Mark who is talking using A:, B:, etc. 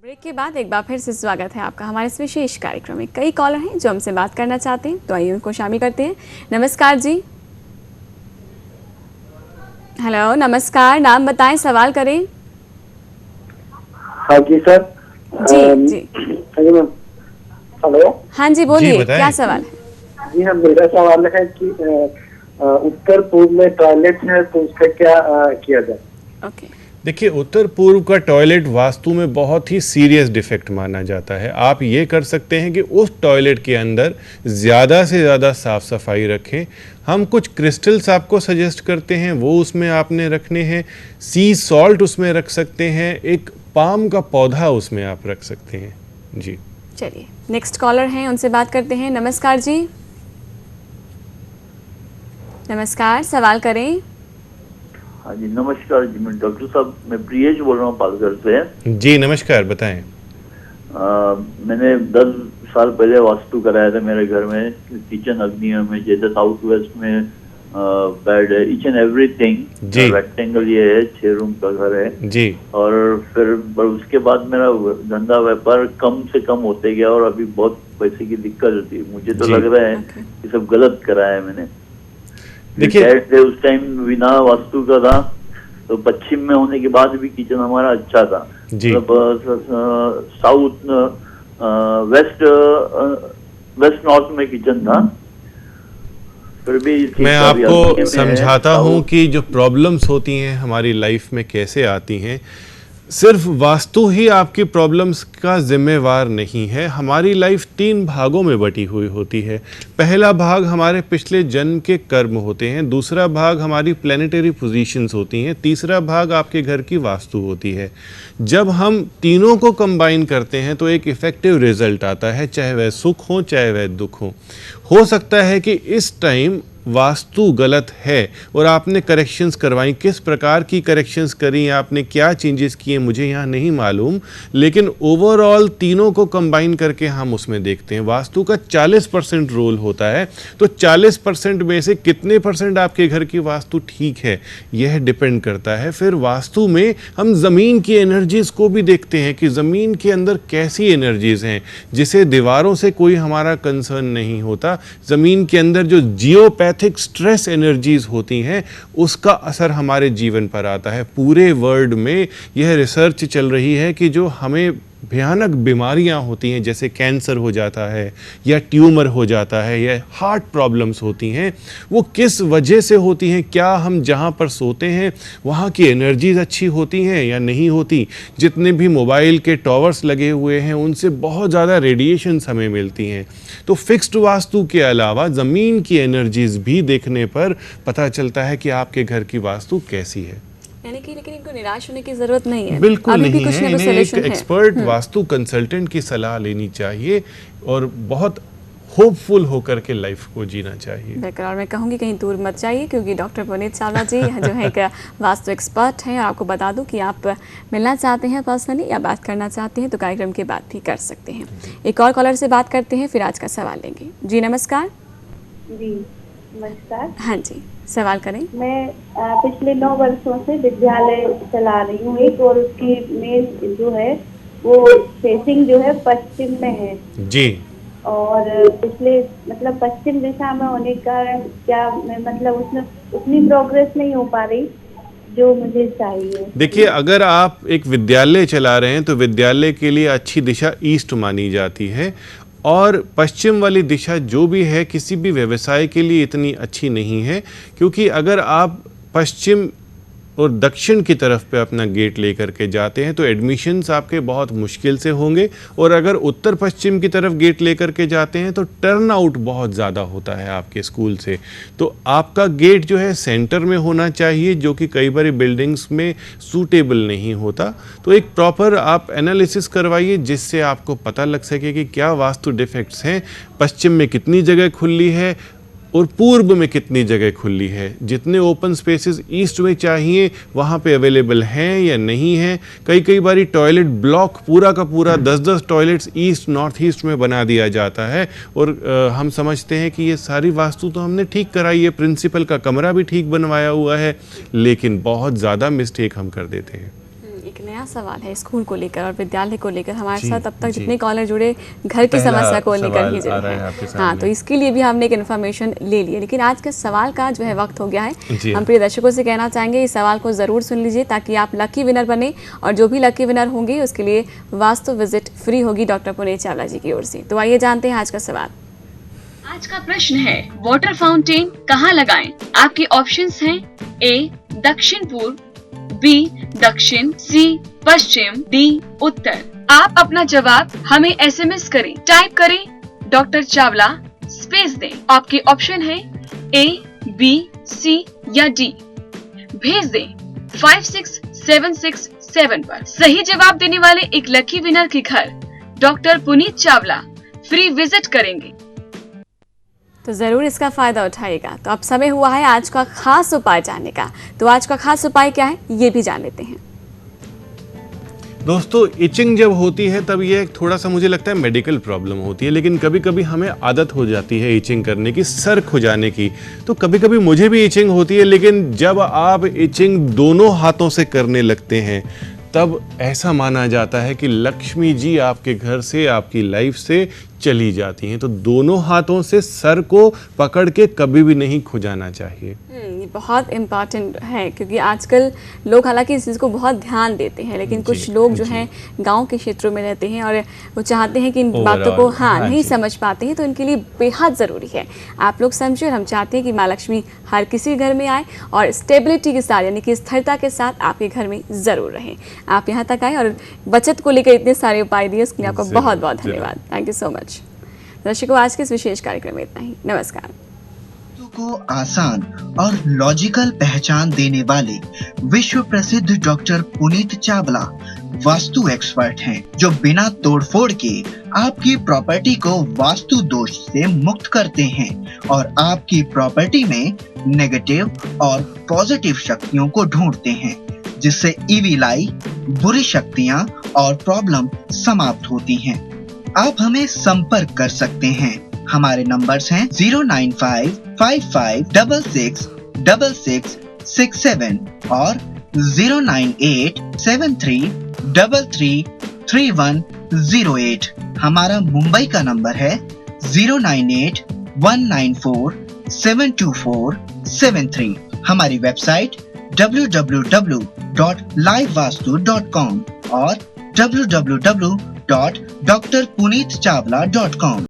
A: Break के बाद एक बार फिर से स्वागत है आपका हमारे इस विशेष कार्यक्रम में। कई कॉलर हैं जो हमसे बात करना चाहते हैं, तो आइए उनको शामिल करते हैं। नमस्कार जी। हेलो, नमस्कार, नाम बताएं, सवाल करें।
B: हाँ जी सर।
A: जी।
B: हेलो।
A: हाँ जी, बोलिए, क्या सवाल है?
B: जी हाँ, मेरा सवाल है कि उत्तर पूर्व में टॉयलेट है तो उसका क्या किया जाए?
A: ओके।
C: देखिए, उत्तर पूर्व का टॉयलेट वास्तु में बहुत ही सीरियस डिफेक्ट माना जाता है। आप ये कर सकते हैं कि उस टॉयलेट के अंदर ज़्यादा से ज़्यादा साफ़ सफाई रखें। हम कुछ क्रिस्टल्स आपको सजेस्ट करते हैं, वो उसमें आपने रखने हैं। सी सॉल्ट उसमें रख सकते हैं, एक पाम का पौधा उसमें आप रख सकते हैं। जी
A: चलिए, नेक्स्ट कॉलर हैं, उनसे बात करते हैं। नमस्कार जी। नमस्कार, सवाल करें।
D: हाँ जी, नमस्कार जी। मैं डॉक्टर साहब, मैं प्रियेश बोल रहा हूँ पालघर से।
C: जी नमस्कार, बताएं।
D: मैंने 10 साल पहले वास्तु कराया था मेरे घर में। किचन अग्नियों में, जैसे साउथ वेस्ट में बेड है, ईच एंड एवरीथिंग। रेक्टेंगल ये है, 6 रूम का घर है
C: जी।
D: और फिर उसके बाद मेरा धंधा व्यापार कम से कम होते गया और अभी बहुत पैसे की दिक्कत होती है। मुझे तो लग रहा है कि सब गलत कराया है मैंने। देखिए, उस टाइम बिना वास्तु का था, तो पश्चिम में होने के बाद भी किचन हमारा अच्छा था। मतलब साउथ वेस्ट नॉर्थ में किचन था, फिर भी
C: मैं आपको समझाता हूँ कि जो प्रॉब्लम्स होती हैं हमारी लाइफ में कैसे आती हैं। सिर्फ वास्तु ही आपकी प्रॉब्लम्स का जिम्मेवार नहीं है। हमारी लाइफ 3 भागों में बटी हुई होती है। पहला भाग हमारे पिछले जन्म के कर्म होते हैं, दूसरा भाग हमारी प्लैनेटरी पोजीशंस होती हैं, तीसरा भाग आपके घर की वास्तु होती है। जब हम तीनों को कंबाइन करते हैं तो एक इफ़ेक्टिव रिजल्ट आता है, चाहे वह सुख हो चाहे वह दुख हो सकता है कि इस टाइम वास्तु गलत है और आपने करेक्शंस करवाई। किस प्रकार की करेक्शंस करी, आपने क्या चेंजेस किए, मुझे यहाँ नहीं मालूम, लेकिन ओवरऑल तीनों को कंबाइन करके हम उसमें देखते हैं। वास्तु का 40% रोल होता है, तो 40% में से कितने परसेंट आपके घर की वास्तु ठीक है, यह डिपेंड करता है। फिर वास्तु में हम ज़मीन की एनर्जीज़ को भी देखते हैं कि ज़मीन के अंदर कैसी एनर्जीज़ हैं, जिसे दीवारों से कोई हमारा कंसर्न नहीं होता। ज़मीन के अंदर जो जियोपैथिक स्ट्रेस एनर्जीज होती हैं, उसका असर हमारे जीवन पर आता है। पूरे वर्ल्ड में यह रिसर्च चल रही है कि जो हमें भयानक बीमारियां होती हैं, जैसे कैंसर हो जाता है या ट्यूमर हो जाता है या हार्ट प्रॉब्लम्स होती हैं, वो किस वजह से होती हैं। क्या हम जहां पर सोते हैं वहां की एनर्जीज अच्छी होती हैं या नहीं होती। जितने भी मोबाइल के टावर्स लगे हुए हैं, उनसे बहुत ज़्यादा रेडिएशंस हमें मिलती हैं। तो फिक्स्ड वास्तु के अलावा ज़मीन की एनर्जीज भी देखने पर पता चलता है कि आपके घर की वास्तु कैसी है।
A: यानी कि लेकिन इनको निराश होने की जरूरत नहीं है,
C: बिल्कुल
A: अभी
C: नहीं
A: भी कुछ
C: है।
A: ना कुछ
C: इन्हें एक
A: सॉल्यूशन है।
C: एक्सपर्ट वास्तु कंसल्टेंट की सलाह लेनी चाहिए और बहुत होपफुल होकर के लाइफ को जीना चाहिए।
A: बिल्कुल, और मैं कहूँगी कहीं दूर मत जाइए, क्योंकि डॉक्टर पुनीत चावला जी जो है एक वास्तु एक्सपर्ट हैं। और आपको बता दूं कि आप मिलना चाहते हैं पर्सनली या बात करना चाहते हैं तो कार्यक्रम के बाद भी कर सकते हैं। एक और कॉलर से बात करते हैं, फिर आज का सवाल लेंगे। जी नमस्कार।
E: जी नमस्कार।
A: हाँ जी, सवाल करें।
E: मैं पिछले 9 वर्षों से विद्यालय चला रही हूँ एक, और उसकी मेन जो है वो फेसिंग जो है पश्चिम में है
C: जी।
E: और पिछले मतलब पश्चिम दिशा में होने के कारण क्या मतलब उसमें उतनी प्रोग्रेस नहीं हो पा रही जो मुझे चाहिए।
C: देखिए, अगर आप एक विद्यालय चला रहे हैं तो विद्यालय के लिए अच्छी दिशा ईस्ट मानी जाती है, और पश्चिम वाली दिशा जो भी है किसी भी व्यवसाय के लिए इतनी अच्छी नहीं है, क्योंकि अगर आप पश्चिम और दक्षिण की तरफ पे अपना गेट लेकर के जाते हैं तो एडमिशन्स आपके बहुत मुश्किल से होंगे, और अगर उत्तर पश्चिम की तरफ गेट लेकर के जाते हैं तो टर्न आउट बहुत ज़्यादा होता है आपके स्कूल से। तो आपका गेट जो है सेंटर में होना चाहिए, जो कि कई बार बिल्डिंग्स में सूटेबल नहीं होता। तो एक प्रॉपर आप एनालिसिस करवाइए, जिससे आपको पता लग सके कि क्या वास्तु डिफेक्ट्स हैं, पश्चिम में कितनी जगह खुली है और पूर्व में कितनी जगह खुली है, जितने ओपन स्पेसेस ईस्ट में चाहिए वहाँ पे अवेलेबल हैं या नहीं हैं। कई बारी टॉयलेट ब्लॉक पूरा का पूरा 10-10 टॉयलेट्स ईस्ट नॉर्थ ईस्ट में बना दिया जाता है, और हम समझते हैं कि ये सारी वास्तु तो हमने ठीक कराई है, प्रिंसिपल का कमरा भी ठीक बनवाया हुआ है, लेकिन बहुत ज़्यादा मिस्टेक हम कर देते हैं।
A: एक नया नया सवाल है स्कूल को लेकर और विद्यालय को लेकर। हमारे
C: जी,
A: साथ अब तक
C: जी।
A: जितने कॉलर जुड़े घर की
C: पहला
A: समस्या को लेकर
C: सवाल
A: ही
C: आ
A: जुड़े
C: रहा है आपके
A: हैं। हाँ,
C: सामने।
A: तो इसके लिए भी हमने एक इन्फॉर्मेशन ले ली है, लेकिन आज के सवाल का जो है वक्त हो गया है।
C: जी।
A: हम प्रिय दर्शकों से कहना चाहेंगे इस सवाल को ज़रूर सुन लीजिए ताकि आप लकी विनर बने, और जो भी लकी विनर होंगे उसके लिए वास्तु विजिट फ्री होगी डॉक्टर पुनीत चावला जी की ओर से। तो आइए जानते हैं आज का सवाल।
F: आज का प्रश्न है, वाटर फाउंटेन कहाँ लगाएं? आपके ऑप्शंस हैं ए दक्षिण पूर्व, बी दक्षिण, सी पश्चिम, डी उत्तर। आप अपना जवाब हमें एसएमएस करें, टाइप करें डॉक्टर चावला, स्पेस दें। आपके ऑप्शन है ए, बी, सी या डी। भेज दें 56767 पर। सही जवाब देने वाले एक लकी विनर के घर doctor Puneet Chawla free visit करेंगे।
A: तो ज़रूर इसका फ़ायदा उठाइएगा। तो अब समय हुआ है आज का खास उपाय जानने का। तो आज का खास उपाय क्या है ये भी जान लेते हैं।
C: दोस्तों, इचिंग जब होती है तब ये थोड़ा सा मुझे लगता है मेडिकल प्रॉब्लम होती है, लेकिन कभी कभी हमें आदत हो जाती है इचिंग करने की, सर खुजाने की। तो कभी कभी मुझे भी इचिंग होती है, लेकिन जब आप इचिंग दोनों हाथों से करने लगते हैं तब ऐसा माना जाता है कि लक्ष्मी जी आपके घर से, आपकी लाइफ से चली जाती हैं। तो दोनों हाथों से सर को पकड़ के कभी भी नहीं खुजाना चाहिए।
A: ये बहुत इम्पॉर्टेंट है क्योंकि आजकल लोग हालांकि इस चीज़ को बहुत ध्यान देते हैं, लेकिन कुछ लोग जो हैं गांव के क्षेत्रों में रहते हैं और वो चाहते हैं कि इन बातों को नहीं समझ पाते हैं। तो इनके लिए बेहद ज़रूरी है आप लोग समझे, और हम चाहते हैं कि माँ लक्ष्मी हर किसी घर में आए और स्टेबिलिटी के साथ यानी कि स्थिरता के साथ आपके घर में ज़रूर रहें। आप यहाँ तक आए और बचत को लेकर इतने सारे उपाय दिए, उसके लिए आपका बहुत बहुत धन्यवाद। Thank you so much. दर्शकों, आज के इस विशेष कार्यक्रम में इतना ही। नमस्कार।
G: को आसान और लॉजिकल पहचान देने वाले विश्व प्रसिद्ध डॉक्टर पुनीत चावला वास्तु एक्सपर्ट हैं, जो बिना तोड़फोड़ के आपकी प्रॉपर्टी को वास्तु दोष से मुक्त करते हैं और आपकी प्रॉपर्टी में नेगेटिव और पॉजिटिव शक्तियों को ढूंढते हैं, जिससे इविल आई, बुरी शक्तियां और प्रॉब्लम समाप्त होती हैं। आप हमें संपर्क कर सकते हैं। हमारे नंबर्स हैं 09555666667 और 09873333108। हमारा मुंबई का नंबर है 09819472473। हमारी वेबसाइट www.livevastu.com और www.drpunitchavla.com।